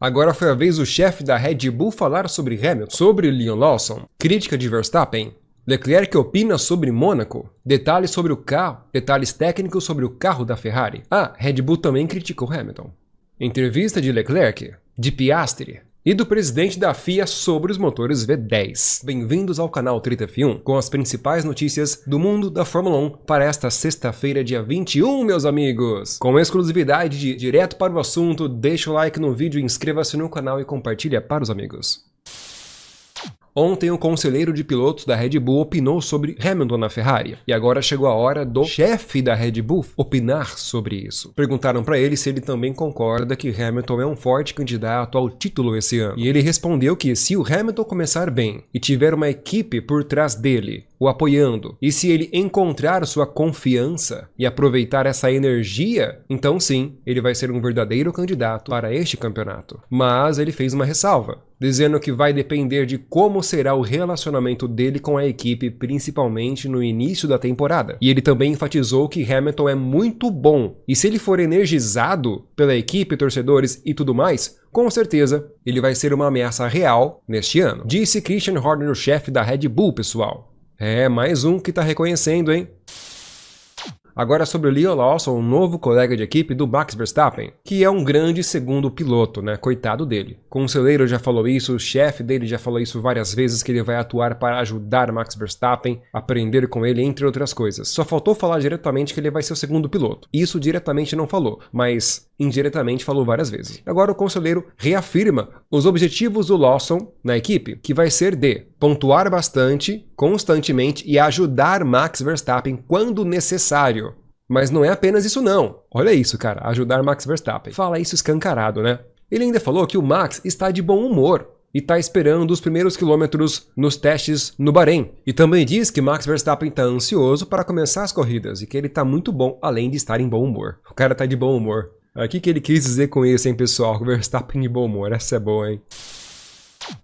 Agora foi a vez do chefe da Red Bull falar sobre Hamilton, sobre Liam Lawson, crítica de Verstappen, Leclerc opina sobre Mônaco, detalhes sobre o carro, detalhes técnicos sobre o carro da Ferrari. Red Bull também criticou Hamilton. Entrevista de Leclerc, de Piastri e do presidente da FIA sobre os motores V10. Bem-vindos ao canal Treta F1 com as principais notícias do mundo da Fórmula 1 para esta sexta-feira, dia 21, meus amigos. Com exclusividade de direto para o assunto, deixa o like no vídeo, inscreva-se no canal e compartilha para os amigos. Ontem, o conselheiro de pilotos da Red Bull opinou sobre Hamilton na Ferrari. E agora chegou a hora do chefe da Red Bull opinar sobre isso. Perguntaram para ele se ele também concorda que Hamilton é um forte candidato ao título esse ano. E ele respondeu que se o Hamilton começar bem e tiver uma equipe por trás dele, o apoiando, e se ele encontrar sua confiança e aproveitar essa energia, então sim, ele vai ser um verdadeiro candidato para este campeonato. Mas ele fez uma ressalva, dizendo que vai depender de como será o relacionamento dele com a equipe, principalmente no início da temporada. E ele também enfatizou que Hamilton é muito bom, e se ele for energizado pela equipe, torcedores e tudo mais, com certeza ele vai ser uma ameaça real neste ano. Disse Christian Horner, o chefe da Red Bull, pessoal. Mais um que tá reconhecendo, hein? Agora sobre o Liam Lawson, um novo colega de equipe do Max Verstappen, que é um grande segundo piloto, né? Coitado dele. O conselheiro já falou isso, o chefe dele já falou isso várias vezes, que ele vai atuar para ajudar Max Verstappen, aprender com ele, entre outras coisas. Só faltou falar diretamente que ele vai ser o segundo piloto. Isso diretamente não falou, mas indiretamente falou várias vezes. Agora o conselheiro reafirma os objetivos do Lawson na equipe, que vai ser de pontuar bastante, constantemente e ajudar Max Verstappen quando necessário. Mas não é apenas isso não. Olha isso, cara, ajudar Max Verstappen. Fala isso escancarado, né? Ele ainda falou que o Max está de bom humor e está esperando os primeiros quilômetros nos testes no Bahrein. E também diz que Max Verstappen está ansioso para começar as corridas e que ele está muito bom, além de estar em bom humor. O cara está de bom humor. O que ele quis dizer com isso, hein, pessoal? Verstappen de bom humor, essa é boa, hein?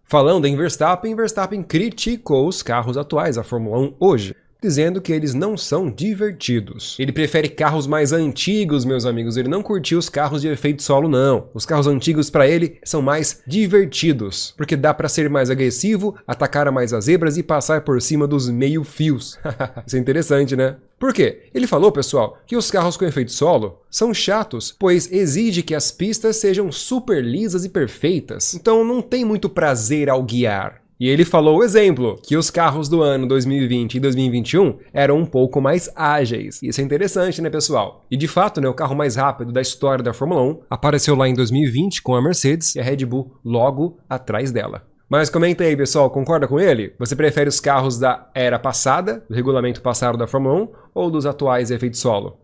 Falando em Verstappen, Verstappen criticou os carros atuais da Fórmula 1 hoje, dizendo que eles não são divertidos. Ele prefere carros mais antigos, meus amigos, ele não curtiu os carros de efeito solo, não. Os carros antigos para ele são mais divertidos, porque dá para ser mais agressivo, atacar mais as zebras e passar por cima dos meio-fios. Isso é interessante, né? Por quê? Ele falou, pessoal, que os carros com efeito solo são chatos, pois exige que as pistas sejam super lisas e perfeitas, então não tem muito prazer ao guiar. E ele falou o exemplo, que os carros do ano 2020 e 2021 eram um pouco mais ágeis. Isso é interessante, né, pessoal? E de fato, né, o carro mais rápido da história da Fórmula 1 apareceu lá em 2020 com a Mercedes e a Red Bull logo atrás dela. Mas comenta aí, pessoal, concorda com ele? Você prefere os carros da era passada, do regulamento passado da Fórmula 1, ou dos atuais efeito solo?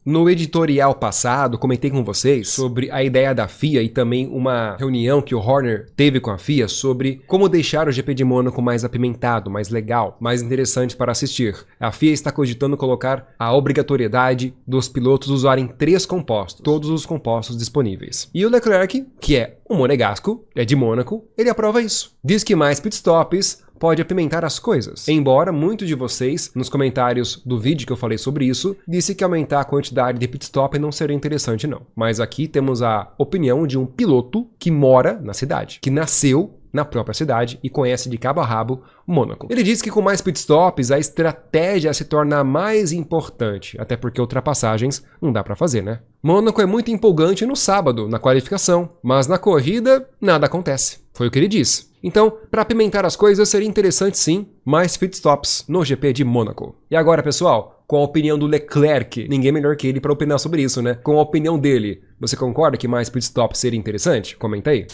No editorial passado, comentei com vocês sobre a ideia da FIA e também uma reunião que o Horner teve com a FIA sobre como deixar o GP de Mônaco mais apimentado, mais legal, mais interessante para assistir. A FIA está cogitando colocar a obrigatoriedade dos pilotos usarem 3 compostos, todos os compostos disponíveis. E o Leclerc, que é um monegasco, é de Mônaco, ele aprova isso. Diz que mais pitstops pode apimentar as coisas. Embora muitos de vocês, nos comentários do vídeo que eu falei sobre isso, disse que aumentar a quantidade de pitstop não seria interessante não. Mas aqui temos a opinião de um piloto que mora na cidade, que nasceu na própria cidade e conhece de cabo a rabo Mônaco. Ele diz que com mais pitstops a estratégia se torna mais importante, até porque ultrapassagens não dá para fazer, né? Mônaco é muito empolgante no sábado, na qualificação, mas na corrida nada acontece. Foi o que ele disse. Então, para apimentar as coisas, seria interessante sim mais pitstops no GP de Mônaco. E agora, pessoal, com a opinião do Leclerc, ninguém melhor que ele para opinar sobre isso, né? Com a opinião dele, você concorda que mais pitstops seria interessante? Comenta aí.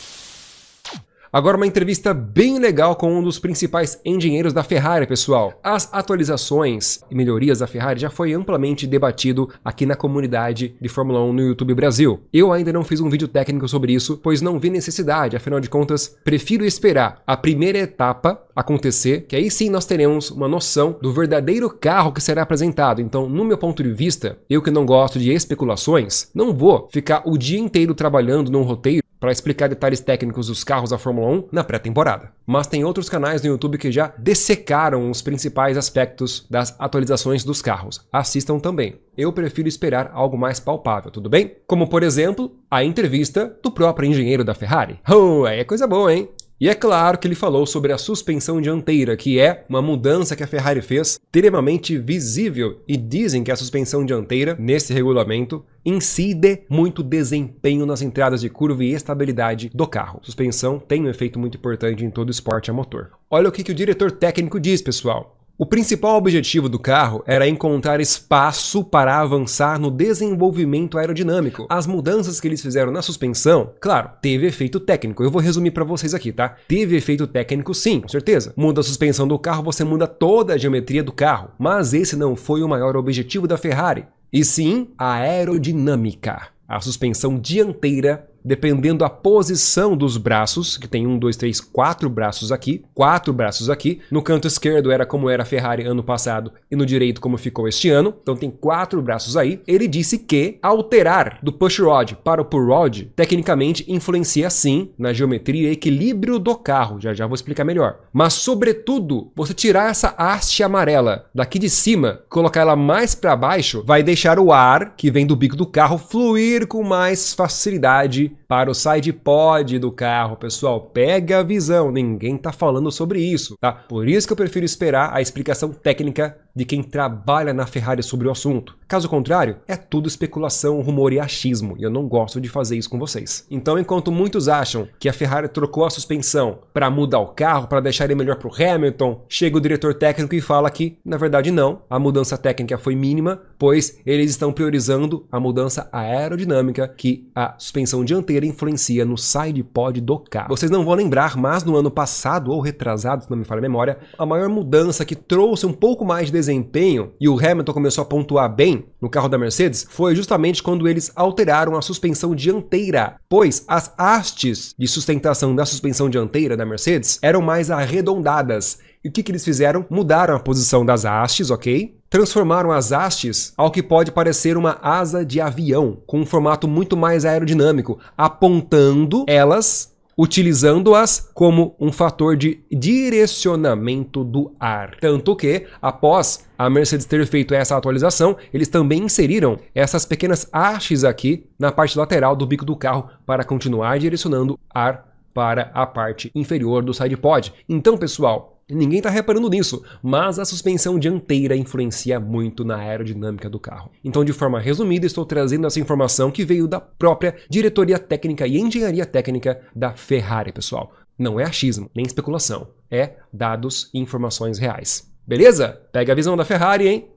Agora uma entrevista bem legal com um dos principais engenheiros da Ferrari, pessoal. As atualizações e melhorias da Ferrari já foi amplamente debatido aqui na comunidade de Fórmula 1 no YouTube Brasil. Eu ainda não fiz um vídeo técnico sobre isso, pois não vi necessidade, afinal de contas, prefiro esperar a primeira etapa acontecer, que aí sim nós teremos uma noção do verdadeiro carro que será apresentado. Então, no meu ponto de vista, eu que não gosto de especulações, não vou ficar o dia inteiro trabalhando num roteiro para explicar detalhes técnicos dos carros da Fórmula 1 na pré-temporada. Mas tem outros canais no YouTube que já dessecaram os principais aspectos das atualizações dos carros. Assistam também. Eu prefiro esperar algo mais palpável, tudo bem? Como, por exemplo, a entrevista do próprio engenheiro da Ferrari. Oh, aí é coisa boa, hein? E é claro que ele falou sobre a suspensão dianteira, que é uma mudança que a Ferrari fez extremamente visível, e dizem que a suspensão dianteira, nesse regulamento, incide muito desempenho nas entradas de curva e estabilidade do carro. Suspensão tem um efeito muito importante em todo esporte a motor. Olha o que o diretor técnico diz, pessoal. O principal objetivo do carro era encontrar espaço para avançar no desenvolvimento aerodinâmico. As mudanças que eles fizeram na suspensão, claro, teve efeito técnico. Eu vou resumir para vocês aqui, tá? Teve efeito técnico sim, com certeza. Muda a suspensão do carro, você muda toda a geometria do carro. Mas esse não foi o maior objetivo da Ferrari, e sim a aerodinâmica. A suspensão dianteira, dependendo da posição dos braços, que tem 1, 2, 3, 4 braços aqui, 4 braços aqui. No canto esquerdo era como era a Ferrari ano passado e no direito como ficou este ano. Então tem 4 braços aí. Ele disse que alterar do push rod para o pull rod, tecnicamente influencia sim na geometria e equilíbrio do carro. Já vou explicar melhor. Mas sobretudo, você tirar essa haste amarela daqui de cima, colocar ela mais para baixo, vai deixar o ar que vem do bico do carro fluir com mais facilidade para o side pod do carro. Pessoal, pega a visão, ninguém tá falando sobre isso, tá? Por isso que eu prefiro esperar a explicação técnica de quem trabalha na Ferrari sobre o assunto. Caso contrário, é tudo especulação, rumor e achismo, e eu não gosto de fazer isso com vocês. Então, enquanto muitos acham que a Ferrari trocou a suspensão para mudar o carro, para deixar ele melhor para o Hamilton, chega o diretor técnico e fala que, na verdade, não, a mudança técnica foi mínima, pois eles estão priorizando a mudança aerodinâmica que a suspensão dianteira influencia no side pod do carro. Vocês não vão lembrar, mas no ano passado ou retrasado, se não me falha a memória, a maior mudança que trouxe um pouco mais de desempenho e o Hamilton começou a pontuar bem no carro da Mercedes foi justamente quando eles alteraram a suspensão dianteira, pois as hastes de sustentação da suspensão dianteira da Mercedes eram mais arredondadas. E o que eles fizeram? Mudaram a posição das hastes, ok? Transformaram as hastes ao que pode parecer uma asa de avião, com um formato muito mais aerodinâmico, apontando elas, utilizando-as como um fator de direcionamento do ar. Tanto que, após a Mercedes ter feito essa atualização, eles também inseriram essas pequenas hastes aqui na parte lateral do bico do carro para continuar direcionando ar para a parte inferior do side pod. Então, pessoal, ninguém está reparando nisso, mas a suspensão dianteira influencia muito na aerodinâmica do carro. Então, de forma resumida, estou trazendo essa informação que veio da própria diretoria técnica e engenharia técnica da Ferrari, pessoal. Não é achismo, nem especulação. É dados e informações reais. Beleza? Pega a visão da Ferrari, hein?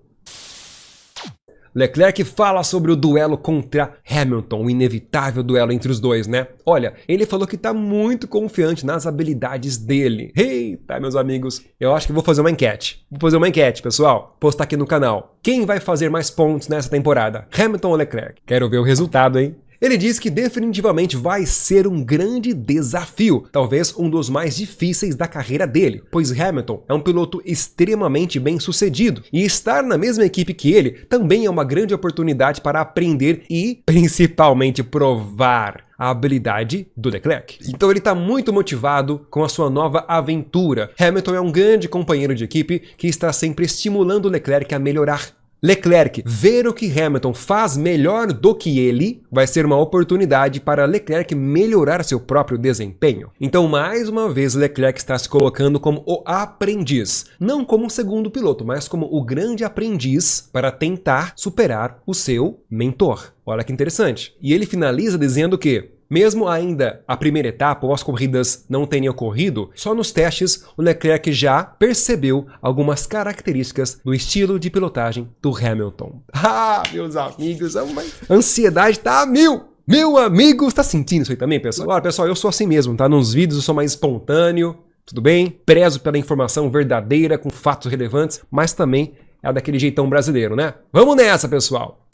Leclerc fala sobre o duelo contra Hamilton, o inevitável duelo entre os dois, né? Olha, ele falou que tá muito confiante nas habilidades dele. Eita, meus amigos, eu acho que vou fazer uma enquete. Vou fazer uma enquete, pessoal, postar aqui no canal. Quem vai fazer mais pontos nessa temporada? Hamilton ou Leclerc? Quero ver o resultado, hein? Ele diz que definitivamente vai ser um grande desafio, talvez um dos mais difíceis da carreira dele, pois Hamilton é um piloto extremamente bem sucedido e estar na mesma equipe que ele também é uma grande oportunidade para aprender e, principalmente, provar a habilidade do Leclerc. Então ele está muito motivado com a sua nova aventura. Hamilton é um grande companheiro de equipe que está sempre estimulando o Leclerc a melhorar. Leclerc ver o que Hamilton faz melhor do que ele vai ser uma oportunidade para Leclerc melhorar seu próprio desempenho. Então, mais uma vez, Leclerc está se colocando como o aprendiz, não como o segundo piloto, mas como o grande aprendiz para tentar superar o seu mentor. Olha que interessante. E ele finaliza dizendo que, mesmo ainda a primeira etapa ou as corridas não tenham ocorrido, só nos testes o Leclerc já percebeu algumas características do estilo de pilotagem do Hamilton. Ah, meus amigos, a ansiedade tá a mil! Meu amigo, está sentindo isso aí também, pessoal? Olha, pessoal, eu sou assim mesmo, tá? Nos vídeos eu sou mais espontâneo, tudo bem? Prezo pela informação verdadeira, com fatos relevantes, mas também é daquele jeitão brasileiro, né? Vamos nessa, pessoal!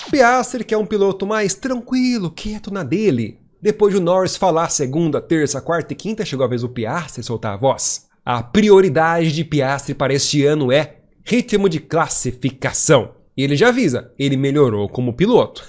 Piastri, que é um piloto mais tranquilo, quieto na dele. Depois de o Norris falar segunda, terça, quarta e quinta, chegou a vez do Piastri soltar a voz. A prioridade de Piastri para este ano é ritmo de classificação. E ele já avisa, ele melhorou como piloto.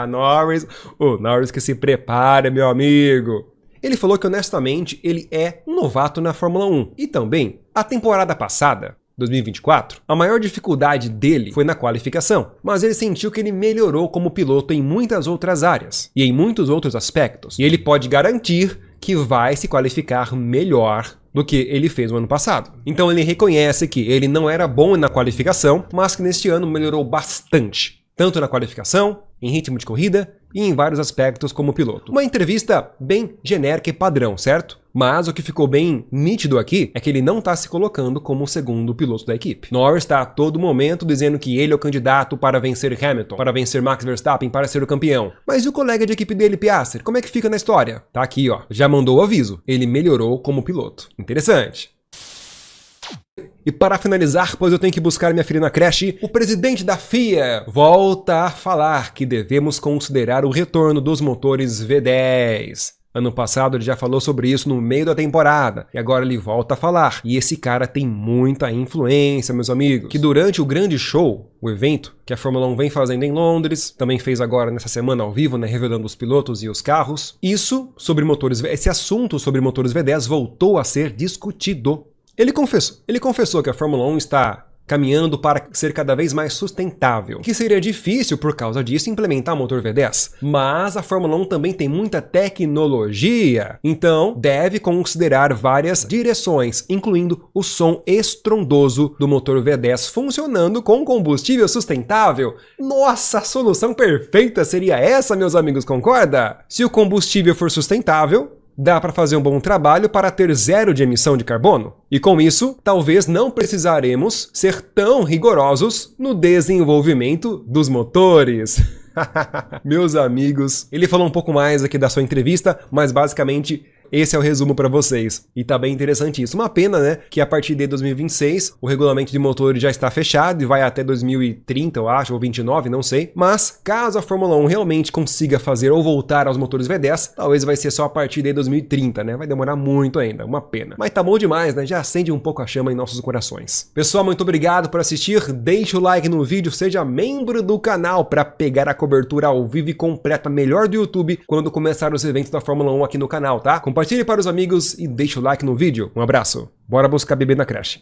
Norris, o Norris que se prepara, meu amigo. Ele falou que honestamente ele é um novato na Fórmula 1. E também, a temporada passada, 2024, a maior dificuldade dele foi na qualificação, mas ele sentiu que ele melhorou como piloto em muitas outras áreas e em muitos outros aspectos. E ele pode garantir que vai se qualificar melhor do que ele fez no ano passado. Então ele reconhece que ele não era bom na qualificação, mas que neste ano melhorou bastante, tanto na qualificação, em ritmo de corrida e em vários aspectos como piloto. Uma entrevista bem genérica e padrão, certo? Mas o que ficou bem nítido aqui é que ele não está se colocando como o segundo piloto da equipe. Norris está a todo momento dizendo que ele é o candidato para vencer Hamilton, para vencer Max Verstappen, para ser o campeão. Mas e o colega de equipe dele, Piastri? Como é que fica na história? Tá aqui, ó. Já mandou o aviso. Ele melhorou como piloto. Interessante. E para finalizar, pois eu tenho que buscar minha filha na creche, o presidente da FIA volta a falar que devemos considerar o retorno dos motores V10. Ano passado ele já falou sobre isso no meio da temporada, e agora ele volta a falar. E esse cara tem muita influência, meus amigos, que durante o grande show, o evento que a Fórmula 1 vem fazendo em Londres, também fez agora nessa semana ao vivo, né, revelando os pilotos e os carros, esse assunto sobre motores V10 voltou a ser discutido. Ele confessou que a Fórmula 1 está caminhando para ser cada vez mais sustentável, que seria difícil por causa disso implementar motor V10, mas a Fórmula 1 também tem muita tecnologia, então deve considerar várias direções, incluindo o som estrondoso do motor V10 funcionando com combustível sustentável. Nossa, a solução perfeita seria essa, meus amigos, concorda? Se o combustível for sustentável, dá para fazer um bom trabalho para ter zero de emissão de carbono. E com isso, talvez não precisaremos ser tão rigorosos no desenvolvimento dos motores. Meus amigos, ele falou um pouco mais aqui da sua entrevista, mas basicamente esse é o resumo para vocês. E tá bem interessante isso. Uma pena, né, que a partir de 2026 o regulamento de motores já está fechado e vai até 2030, eu acho, ou 29, não sei. Mas caso a Fórmula 1 realmente consiga fazer ou voltar aos motores V10, talvez vai ser só a partir de 2030, né? Vai demorar muito ainda, uma pena. Mas tá bom demais, né? Já acende um pouco a chama em nossos corações. Pessoal, muito obrigado por assistir. Deixa o like no vídeo, seja membro do canal para pegar a cobertura ao vivo e completa melhor do YouTube quando começar os eventos da Fórmula 1 aqui no canal, tá? Compartilhe para os amigos e deixe o like no vídeo. Um abraço. Bora buscar bebê na creche.